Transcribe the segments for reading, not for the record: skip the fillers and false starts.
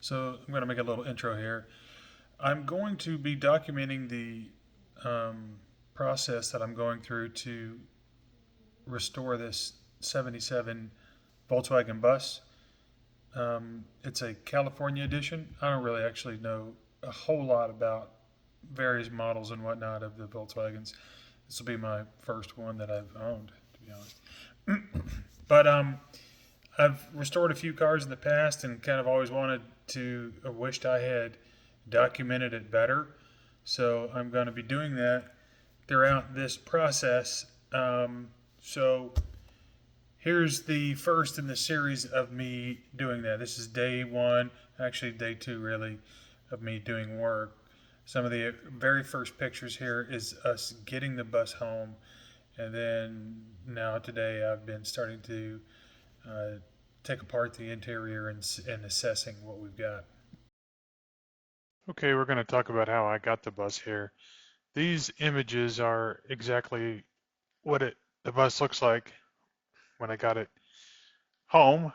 So I'm going to make a little intro here. I'm going to be documenting the process that I'm going through to restore this 77 Volkswagen bus. It's a California edition. I don't really actually know a whole lot about various models and whatnot of the Volkswagens. This will be my first one that I've owned, to be honest. But I've restored a few cars in the past and kind of always wanted to, or wished I had documented it better. So I'm going to be doing that throughout this process. So here's the first in the series of me doing that. This is day one, actually day two, really, of me doing work. Some of the very first pictures here is us getting the bus home, and then now today I've been starting to uh, take apart the interior and assessing what we've got. Okay, we're going to talk about how I got the bus here. These images are exactly what the bus looks like when I got it home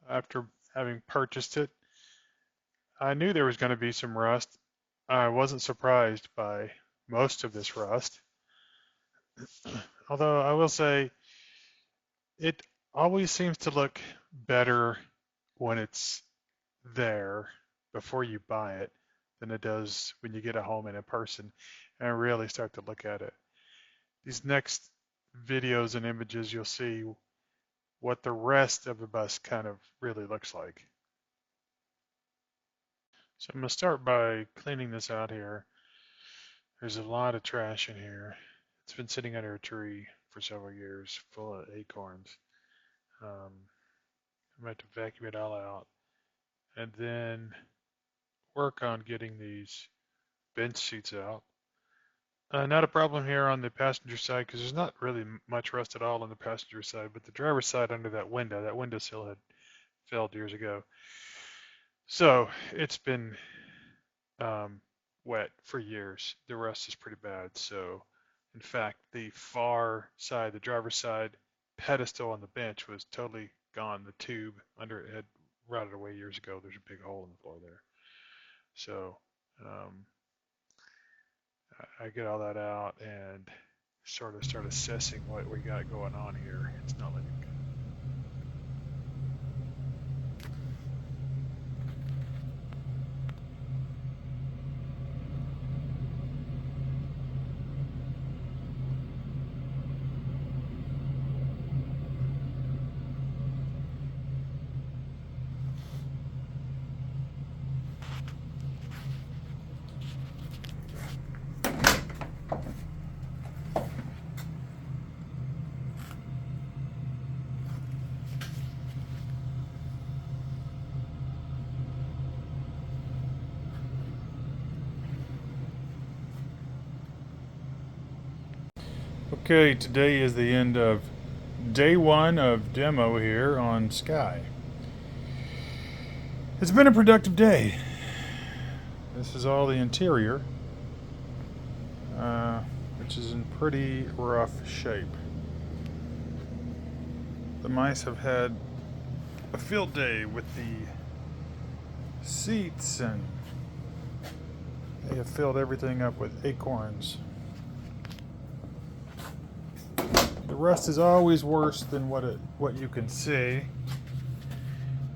after having purchased it. I knew there was going to be some rust. I wasn't surprised by most of this rust. Although I will say it always seems to look better when it's there before you buy it than it does when you get it home in person and really start to look at it. These next videos and images, you'll see what the rest of the bus kind of really looks like. So I'm going to start by cleaning this out here. There's a lot of trash in here. It's been sitting under a tree for several years, full of acorns. I'm going to vacuum it all out and then work on getting these bench seats out. Not a problem here on the passenger side because there's not really much rust at all on the passenger side, but the driver's side under that windowsill had failed years ago. So it's been wet for years. The rust is pretty bad. So in fact, the far side, the driver's side pedestal on the bench was totally gone. The tube under it had rotted away years ago. There's a big hole in the floor there. So I get all that out and sort of start assessing what we got going on here. It's not looking good. Okay, today is the end of day one of demo here on Sky. It's been a productive day. This is all the interior, which is in pretty rough shape. The mice have had a field day with the seats, and they have filled everything up with acorns. The rust is always worse than what you can see,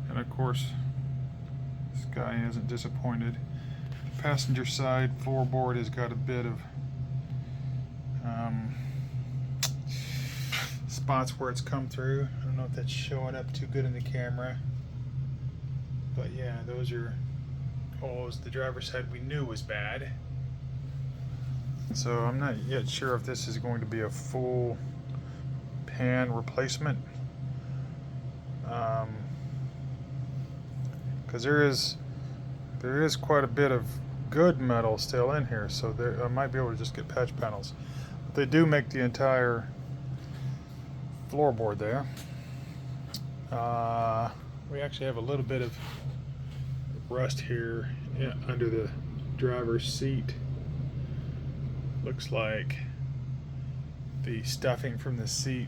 and of course, Sky isn't disappointed. The passenger side floorboard has got a bit of spots where it's come through. I don't know if that's showing up too good in the camera, but yeah, those are holes. The driver's side we knew was bad, so I'm not yet sure if this is going to be a full pan replacement, because there is quite a bit of good metal still in here, so I might be able to just get patch panels. But they do make the entire floorboard there. We actually have a little bit of rust here under the driver's seat. Looks like the stuffing from the seat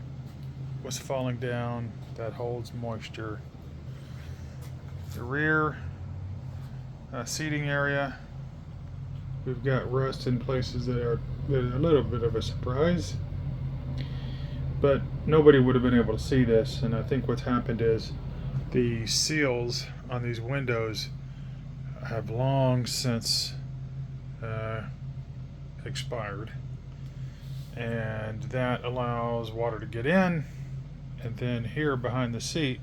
was falling down. That holds moisture. The rear seating area. We've got rust in places that are a little bit of a surprise, but nobody would have been able to see this. And I think what's happened is the seals on these windows have long since expired, and that allows water to get in. And then here behind the seat,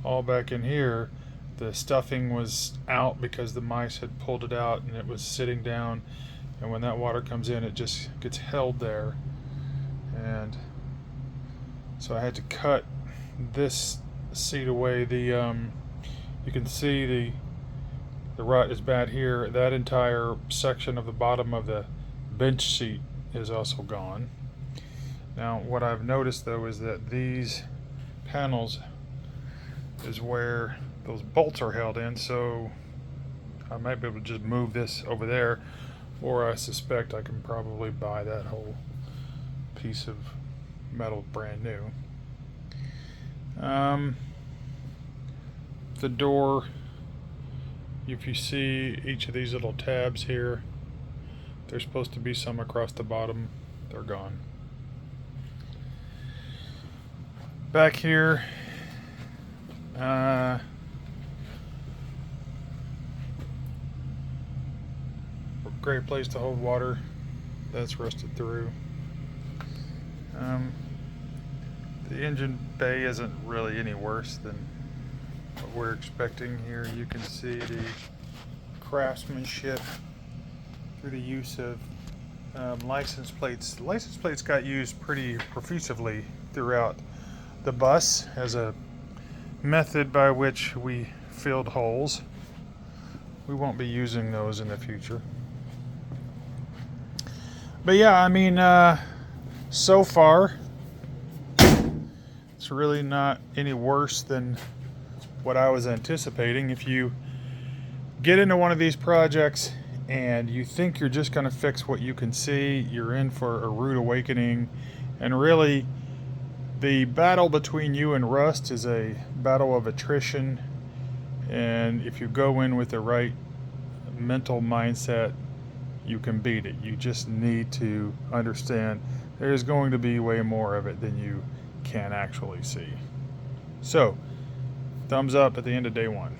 all back in here, the stuffing was out because the mice had pulled it out and it was sitting down, and when that water comes in it just gets held there. And so I had to cut this seat away. You can see the rut is bad here. That entire section of the bottom of the bench seat is also gone. Now what I've noticed though is that these panels is where those bolts are held in, so I might be able to just move this over there, or I suspect I can probably buy that whole piece of metal brand new. The door, if you see each of these little tabs here, there's supposed to be some across the bottom. They're gone. Back here, great place to hold water. That's rusted through. The engine bay isn't really any worse than what we're expecting here. You can see the craftsmanship through the use of license plates. The license plates got used pretty profusively throughout the bus as a method by which we filled holes. We won't be using those in the future. But yeah, I mean, so far, it's really not any worse than what I was anticipating. If you get into one of these projects and you think you're just going to fix what you can see, you're in for a rude awakening. And really, the battle between you and rust is a battle of attrition. And if you go in with the right mental mindset, you can beat it. You just need to understand there's going to be way more of it than you can actually see. So, thumbs up at the end of day one.